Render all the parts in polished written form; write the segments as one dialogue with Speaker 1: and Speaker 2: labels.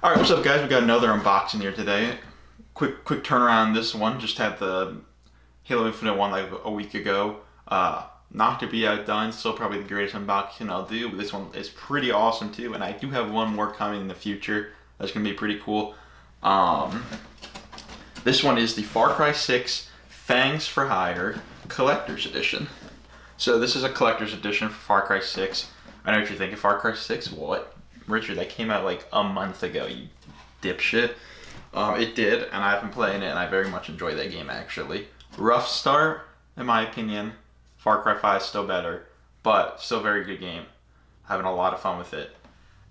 Speaker 1: Alright, what's up guys? We got another unboxing here today. Quick turnaround on this one. Just had the Halo Infinite one like a week ago. Not to be outdone, still probably the greatest unboxing I'll do, but this one is pretty awesome too, and I do have one more coming in the future that's going to be pretty cool. This one is the Far Cry 6 Fangs For Hire Collector's Edition. So this is a collector's edition for Far Cry 6. I know what you're thinking, Far Cry 6? What? Richard, that came out like a month ago, you dipshit. It did, and I've been playing it, and I very much enjoy that game, actually. Rough start, in my opinion. Far Cry 5 is still better, but still a very good game. Having a lot of fun with it.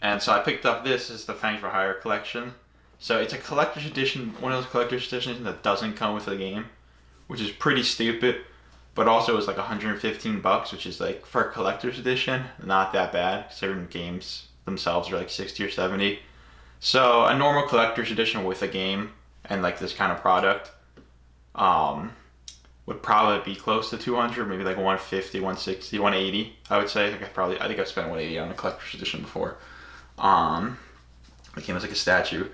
Speaker 1: And so I picked up this is the Fangs For Hire Collection. So it's a collector's edition, one of those collector's editions that doesn't come with the game, which is pretty stupid. But also it's like $115, which is like, for a collector's edition, not that bad, considering games themselves are like 60 or 70. So a normal collector's edition with a game and like this kind of product would probably be close to 200, maybe like 150, 160, 180. I would say. I think I've spent 180 on a collector's edition before. It came as like a statue.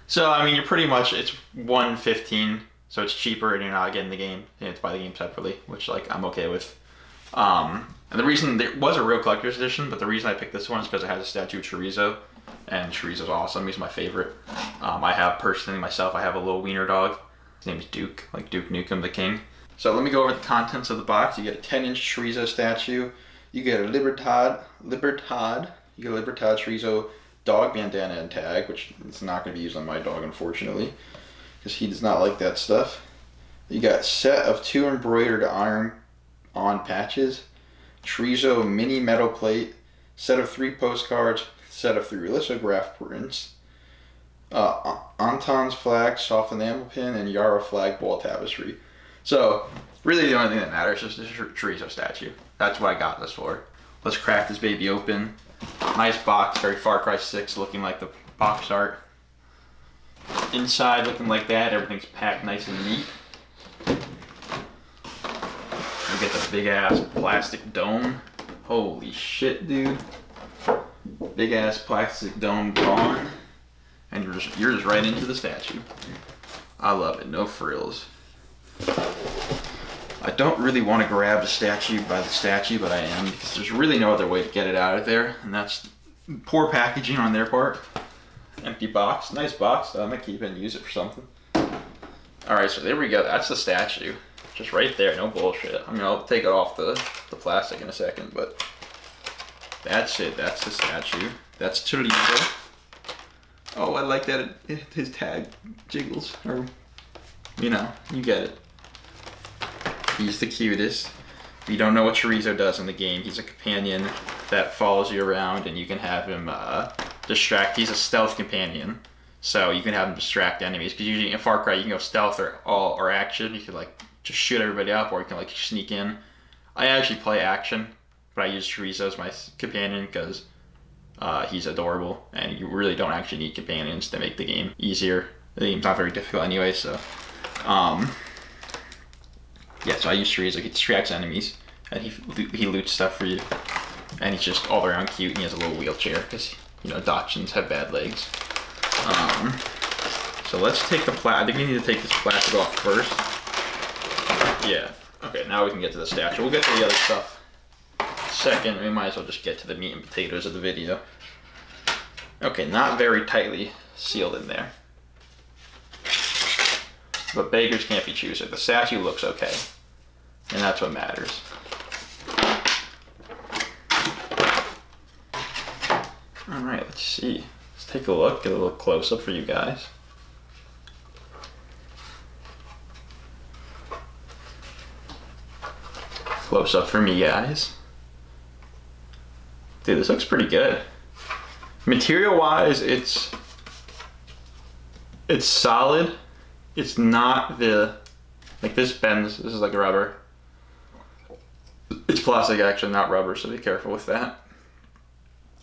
Speaker 1: So I mean, you're pretty much, it's 115, so it's cheaper and you're not getting the game. You have to buy the game separately, which like I'm okay with. And the reason there was a real collector's edition, but the reason I picked this one is because it has a statue of Chorizo, and Chorizo's awesome. He's my favorite. I have personally myself, I have a little wiener dog. His name is Duke, like Duke Nukem the King. So let me go over the contents of the box. You get a 10-inch Chorizo statue. You get a Libertad. You get a Libertad Chorizo dog bandana and tag, which is not going to be used on my dog, unfortunately, because he does not like that stuff. You got a set of 2 embroidered iron-on patches. Chorizo mini metal plate, set of 3 postcards, set of 3 lithograph prints, Anton's flag, soft enamel pin, and Yara flag wall tapestry. So, really the only thing that matters is this Chorizo statue. That's what I got this for. Let's crack this baby open. Nice box, very Far Cry 6 looking like the box art. Inside looking like that, everything's packed nice and neat. You get the big ass plastic dome. Holy shit, dude. Big ass plastic dome gone. And you're just right into the statue. I love it, no frills. I don't really want to grab the statue by the statue, but I am, because there's really no other way to get it out of there, and that's poor packaging on their part. Empty box, nice box, I'm gonna keep it and use it for something. Alright, so there we go, that's the statue. Just right there, no bullshit. I mean, I'll take it off the plastic in a second, but that's it, that's the statue. That's Chorizo. Oh, I like that his tag jiggles, or, you know, you get it. He's the cutest. If you don't know what Chorizo does in the game, he's a companion that follows you around, and you can have him distract. He's a stealth companion, so you can have him distract enemies. Because usually in Far Cry, you can go stealth or action. You can like just shoot everybody up, or you can like sneak in. I actually play action, but I use Chorizo as my companion because he's adorable, and you really don't actually need companions to make the game easier. The game's not very difficult anyway, so yeah, so I use Chorizo. He distracts enemies, and he loots stuff for you. And he's just all around cute, and he has a little wheelchair, because, you know, Dachshunds have bad legs. So let's take the I think we need to take this plastic off first. Yeah, okay, now we can get to the statue. We'll get to the other stuff second. We might as well just get to the meat and potatoes of the video. Okay, not very tightly sealed in there. But beggars can't be choosers. The statue looks okay, and that's what matters. Alright, let's see. Let's take a look, get a little close-up for you guys. Close-up for me, guys. Dude, this looks pretty good. Material-wise, it's solid. It's not like this bends, this is like rubber. It's plastic actually, not rubber, so be careful with that.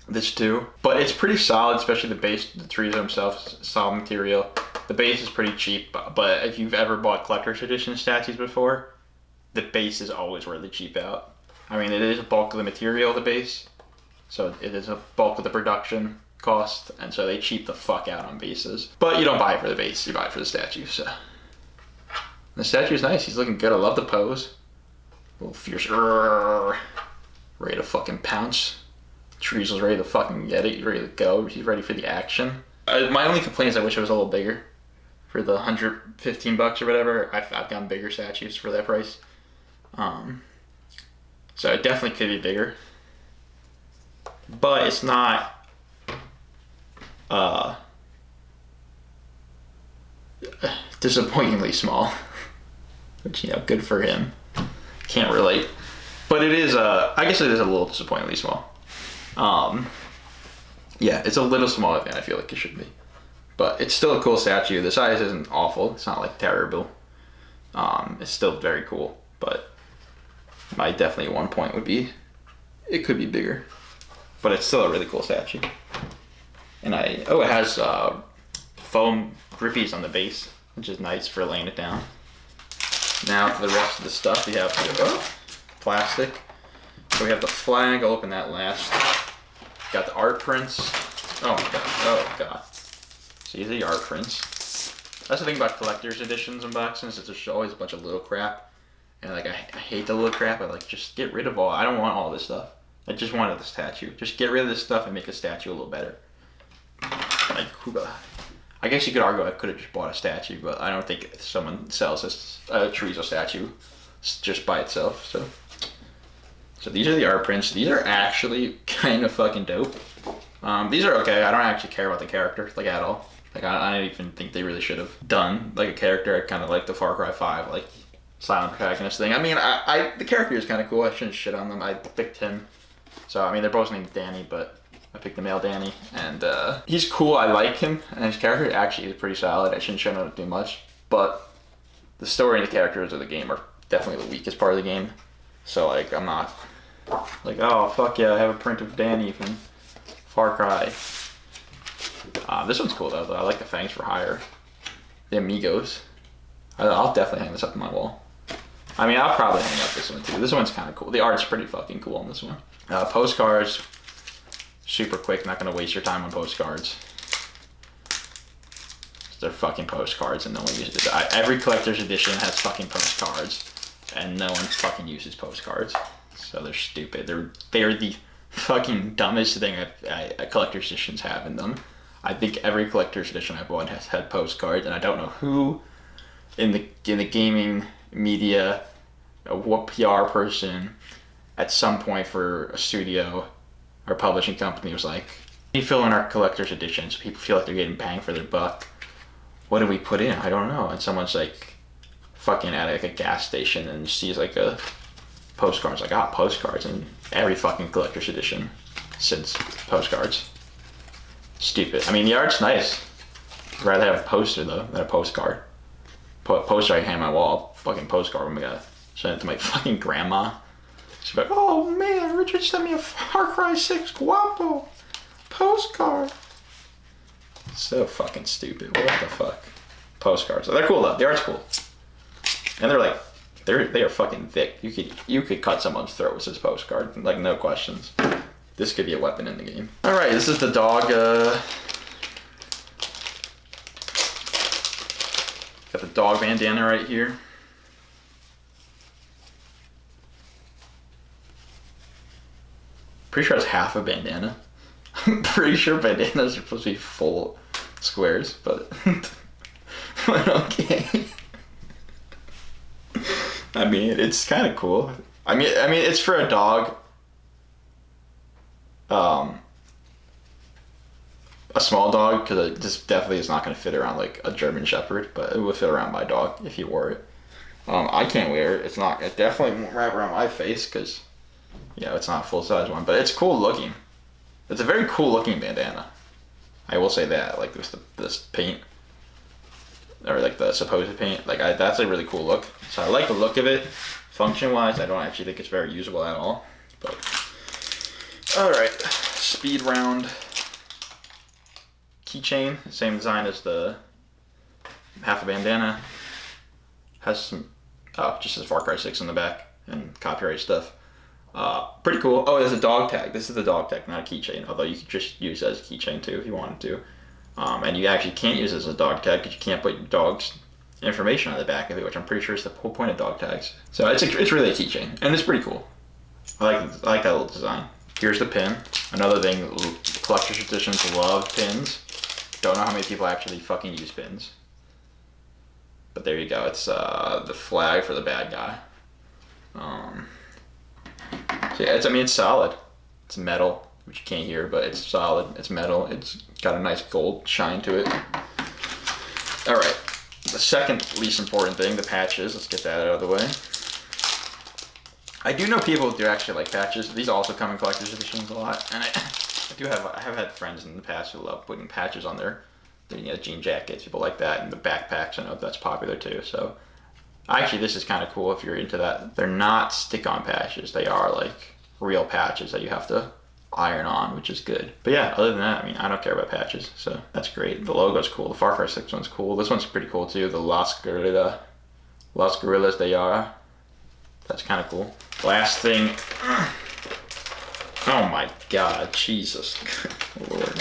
Speaker 1: This too. But it's pretty solid, especially the base, the Chorizo himself is solid material. The base is pretty cheap, but if you've ever bought collector's edition statues before, the base is always really cheap out. I mean, it is a bulk of the material, the base, so it is a bulk of the production cost, and so they cheap the fuck out on bases. But you don't buy it for the base, you buy it for the statue. So the statue's nice. He's looking good. I love the pose. A little fierce, ready to fucking pounce. Chorizo's ready to fucking get it. He's ready to go. He's ready for the action. My only complaint is I wish it was a little bigger. For the $115 or whatever, I've gotten bigger statues for that price. So it definitely could be bigger. But it's not disappointingly small. Which, you know, good for him. Can't relate. But it is, I guess it is a little disappointingly small. Yeah, it's a little smaller than I feel like it should be. But it's still a cool statue. The size isn't awful. It's not like terrible. It's still very cool. But my definitely one point would be, it could be bigger. But it's still a really cool statue. And it has foam grippies on the base, which is nice for laying it down. Now for the rest of the stuff, we have plastic. So we have the flag. I'll open that last. Got the art prints. Oh my god. Oh god. So these are the art prints. That's the thing about collector's editions unboxings, is there's always a bunch of little crap. And like I hate the little crap. I like, just get rid of all. I don't want all this stuff. I just wanted the statue. Just get rid of this stuff and make the statue a little better. Like, I guess you could argue I could have just bought a statue, but I don't think someone sells this Chorizo statue just by itself. So these are the art prints. These are actually kind of fucking dope. These are okay. I don't actually care about the character, like, at all. Like, I don't even think they really should have done like a character. I kind of like the Far Cry 5 like silent protagonist thing. I mean, the character is kind of cool. I shouldn't shit on them. I picked him. So I mean, they're both named Danny, but I picked the male Danny, and he's cool. I like him, and his character actually is pretty solid. I shouldn't show him too much, but the story and the characters of the game are definitely the weakest part of the game. So like, I'm not like, oh fuck yeah, I have a print of Danny from Far Cry. This one's cool though. I like the Fangs For Hire, the Amigos. I'll definitely hang this up on my wall. I mean, I'll probably hang up this one too. This one's kind of cool. The art's pretty fucking cool on this one. Postcards, super quick. Not gonna waste your time on postcards. They're fucking postcards, and no one uses it. Every collector's edition has fucking postcards, and no one fucking uses postcards. So they're stupid. They're the fucking dumbest thing collector's editions have in them. I think every collector's edition I've bought has had postcards, and I don't know who in the gaming media, what PR person at some point for a studio or publishing company was like, we fill in our collector's edition so people feel like they're getting bang for their buck. What do we put in? I don't know. And someone's like fucking at like a gas station and sees like a postcard. It's like, postcards, and every fucking collector's edition since postcards. Stupid. I mean, the art's nice. I'd rather have a poster though than a postcard. Poster I hang on my wall, fucking postcard. I'm gonna send it to my fucking grandma. She's like, oh man, Richard sent me a Far Cry 6 Guapo postcard. So fucking stupid. What the fuck? Postcards. They're cool though. The art's cool. And they're like, they are fucking thick. You could cut someone's throat with this postcard, like no questions. This could be a weapon in the game. All right, this is the dog. Got the dog bandana right here. Pretty sure it's half a bandana. I'm pretty sure bandanas are supposed to be full squares, but but okay. I mean, it's kind of cool. I mean, it's for a dog. A small dog, because this definitely is not going to fit around like a German Shepherd, but it would fit around my dog if he wore it. I can't wear it. It definitely won't wrap around my face because, you know, it's not a full size one, but it's cool looking. It's a very cool looking bandana. I will say that, like this paint, or like the supposed paint, like that's a really cool look. So I like the look of it. Function wise, I don't actually think it's very usable at all. But all right, speed round keychain, same design as the half a bandana. Has some just as Far Cry 6 in the back and copyright stuff. Pretty cool. Oh, there's a dog tag. This is the dog tag, not a keychain. Although you could just use it as a keychain too if you wanted to. And you actually can't use it as a dog tag because you can't put your dog's information on the back of it, which I'm pretty sure is the whole point of dog tags. So it's really a keychain, and it's pretty cool. I like that little design. Here's the pin. Another thing, collector's editions love pins. Don't know how many people actually fucking use pins. But there you go. It's the flag for the bad guy. So yeah, it's solid. It's metal, which you can't hear, but it's solid. It's metal. It's got a nice gold shine to it. All right. The second least important thing, the patches. Let's get that out of the way. I do know people who do actually like patches. These also come in collector's editions a lot, and I have had friends in the past who love putting patches on their jean jackets, people like that, and the backpacks. I know that's popular too. So actually, this is kind of cool if you're into that. They're not stick-on patches. They are like real patches that you have to iron on, which is good. But yeah, other than that, I mean, I don't care about patches, so that's great. The logo's cool. The Far Cry 6 one's cool. This one's pretty cool too. The Las Guerrillas de Yara. That's kind of cool. Last thing. Oh my God, Jesus, Lord,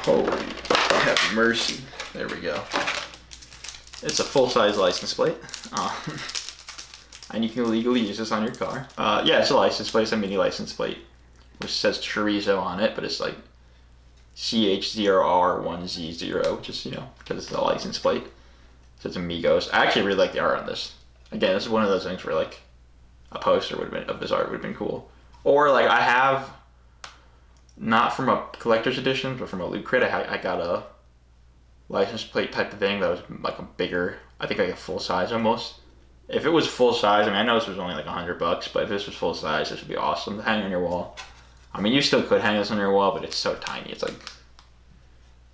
Speaker 1: holy, have mercy. There we go. It's a full-size license plate, and you can legally use this on your car. Yeah, it's a license plate. It's a mini license plate, which says Chorizo on it, but it's like CH0R1Z0, which is, because it's a license plate. So it's Amigos. I actually really like the art on this. Again, this is one of those things where like a poster of this art would have been cool. Or like I have, not from a collector's edition, but from a loot crate, I got a license plate type of thing that was like a bigger, I think like a full size almost. If it was full size, I mean, I know this was only like $100, but if this was full size, this would be awesome to hang on your wall. I mean, you still could hang this on your wall, but it's so tiny. It's like,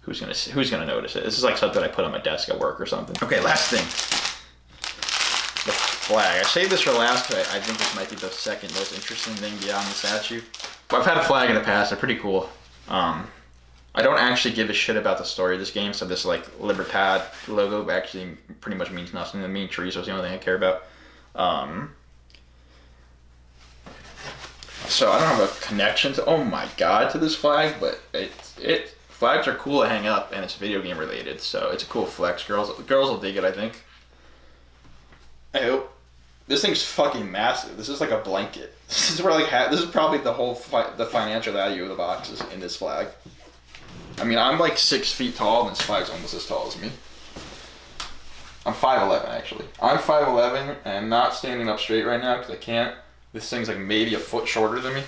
Speaker 1: who's gonna notice it? This is like something I put on my desk at work or something. Okay, last thing. The flag. I saved this for last because I think this might be the second most interesting thing beyond the statue. But I've had a flag in the past. They're pretty cool. I don't actually give a shit about the story of this game, so this like Libertad logo actually pretty much means nothing to me. Chorizo is the only thing I care about. So I don't have a connection to, oh my God, to this flag, but flags are cool to hang up, and it's video game related, so it's a cool flex. Girls will dig it, I think. I hope. This thing's fucking massive. This is like a blanket. This is where like this is probably the whole the financial value of the boxes in this flag. I mean, I'm like 6 feet tall, and this flag's almost as tall as me. I'm 5'11", actually. I'm 5'11", and I'm not standing up straight right now because I can't. This thing's like maybe a foot shorter than me.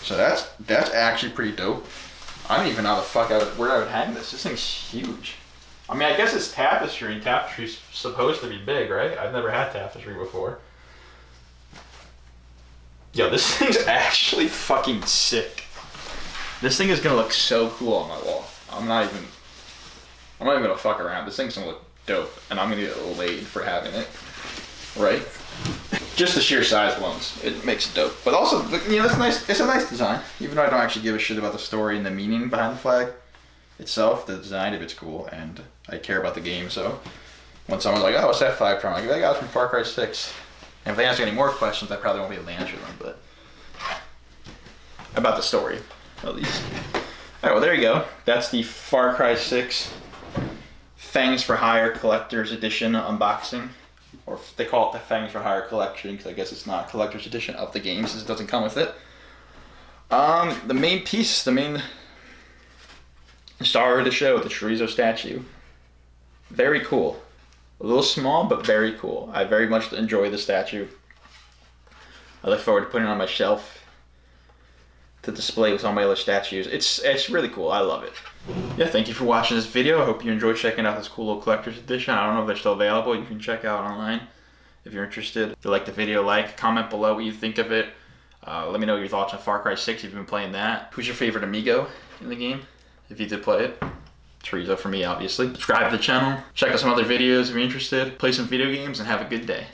Speaker 1: So that's actually pretty dope. I don't even know how the fuck where I would hang this. This thing's huge. I mean, I guess it's tapestry, and tapestry's supposed to be big, right? I've never had tapestry before. Yo, this thing's actually fucking sick. This thing is gonna look so cool on my wall. I'm not even gonna fuck around. This thing's gonna look dope, and I'm gonna get laid for having it, right? Just the sheer size alone, it makes it dope. But also, it's nice. It's a nice design, even though I don't actually give a shit about the story and the meaning behind the flag itself. The design of it's cool, and I care about the game. So when someone's like, "Oh, what's that flag from?" I'm like, "I got it from Far Cry 6." And if they ask any more questions, I probably won't be able to answer them, but about the story, at least. All right, well, there you go. That's the Far Cry 6 Fangs For Hire Collector's Edition unboxing. Or they call it the Fangs For Hire Collection, because I guess it's not a collector's edition of the game, since it doesn't come with it. The main piece, the main star of the show, the Chorizo statue. Very cool. A little small, but very cool. I very much enjoy the statue. I look forward to putting it on my shelf to display with all my other statues. It's really cool. I love it. Yeah, thank you for watching this video. I hope you enjoyed checking out this cool little collector's edition. I don't know if they're still available. You can check out online if you're interested. If you like the video, comment below what you think of it. Let me know your thoughts on Far Cry 6 if you've been playing that. Who's your favorite amigo in the game, if you did play it? Chorizo for me, obviously. Subscribe to the channel. Check out some other videos if you're interested. Play some video games and have a good day.